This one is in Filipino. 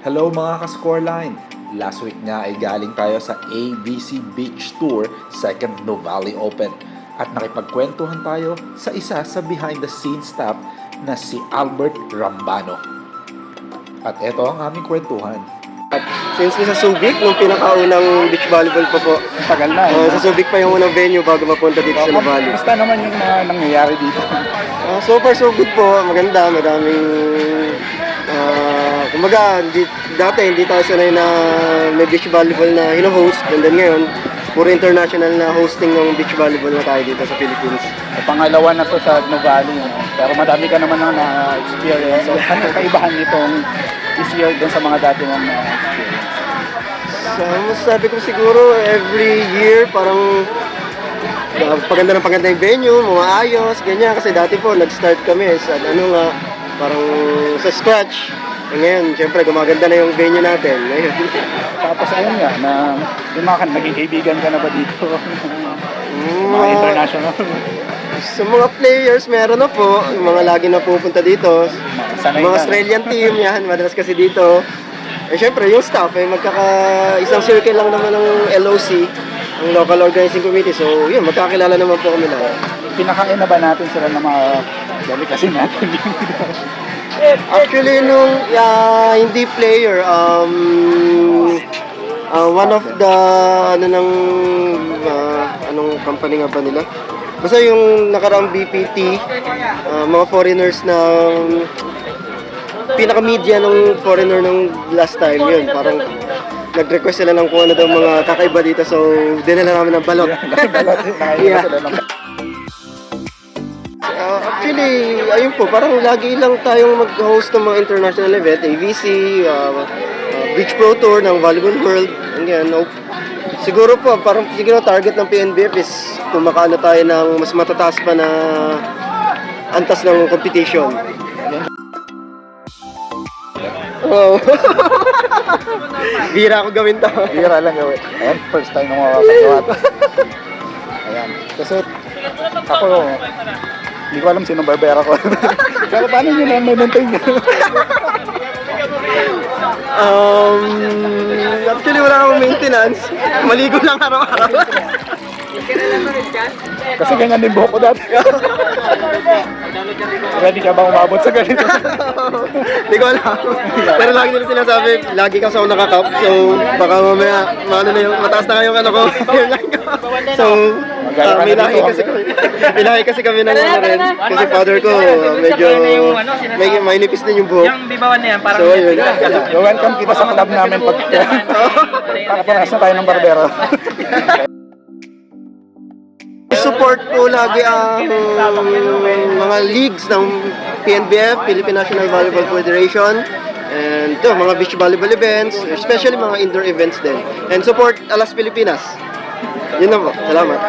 Hello mga ka-Scoreline! Last week nga ay galing tayo sa ABC Beach Tour 2nd Nuvali Open at nakipagkwentuhan tayo sa isa sa behind-the-scenes staff na si Albert Rambano. At ito ang aming kwentuhan. Since sa Subic, nung pinakaunang beach volleyball pa po. Tagal na Sa Subic pa yung unang venue bago mapunta dito sa Nuvali. Basta naman yung mga nangyayari dito. So far so good po, maganda, madaming kumbaga, dati hindi tayo sanay na may beach volleyball na hino-host, and then ngayon, puro international na hosting ng beach volleyball na tayo dito sa Philippines. Pangalawa na to sa Nuvali, pero madami ka naman na experience. So, ano yung kaibahan nitong this year dun sa mga dati mong experience? So, masasabi ko siguro, every year, parang paganda yung venue, mga ayos, ganyan. Kasi dati po, nag-start kami sa parang sa scratch. E ngayon, syempre, gumaganda na yung venue natin. Ngayon. Tapos ayun nga, na yung mga naging kaibigan ka na ba dito? Mga international? Sa mga players, meron na po. Yung mga lagi na pupunta dito. Mga Australian team, yan. Madalas kasi dito. Eh syempre, yung staff, isang circle lang naman ng LOC, ang Local Organizing Committee. So, yun, magkakilala naman po kami lang. Pinakain na ba natin sila ng mga delicacy natin? Actually, nung hindi player, one of the, anong company nga ba nila? Basta yung nakaraang BPT, mga foreigners na pinaka-media ng foreigner nung last time yun. Parang nag-request sila ng kung ano daw mga kakaiba dito, so dinala namin ng balot. Yeah. Actually, ayun po, parang lagi lang tayong mag-host ng mga international event, AVC, Beach Pro Tour ng Volleyball World, and siguro po, parang siguro target ng PNBF is kung makaano tayo ng mas matataas pa na antas ng competition. Oh. Bira ako gawin to. Bira lang gawin. Ayan, first time na makakagawa to. Ayan. Kasi ako, hindi ko alam sino barbera ko. Pero paano nyo na maintain nyo? Actually, wala akong maintenance. Maligo lang araw-araw. Kasi ganyan din buhok ko dati. Ready ka ba umabot sa ganito? Hindi ko alam. Pero lagi nila sinasabi, lagi ka sa nakakap. So, baka mamaya, mataas na kayong ano ko. So, may lahi kasi kami ng ano rin. Kasi father ko, medyo may nipis din yung buhok. Yung bibawan na yan, parang So, ayun. Welcome kita sa club namin pag para parehas na tayo ng barbero. Support po lagi ang mga leagues ng PNBF, Philippine National Volleyball Federation, and mga beach volleyball events, especially mga indoor events din. And support Alas Pilipinas. Yun na po. Salamat.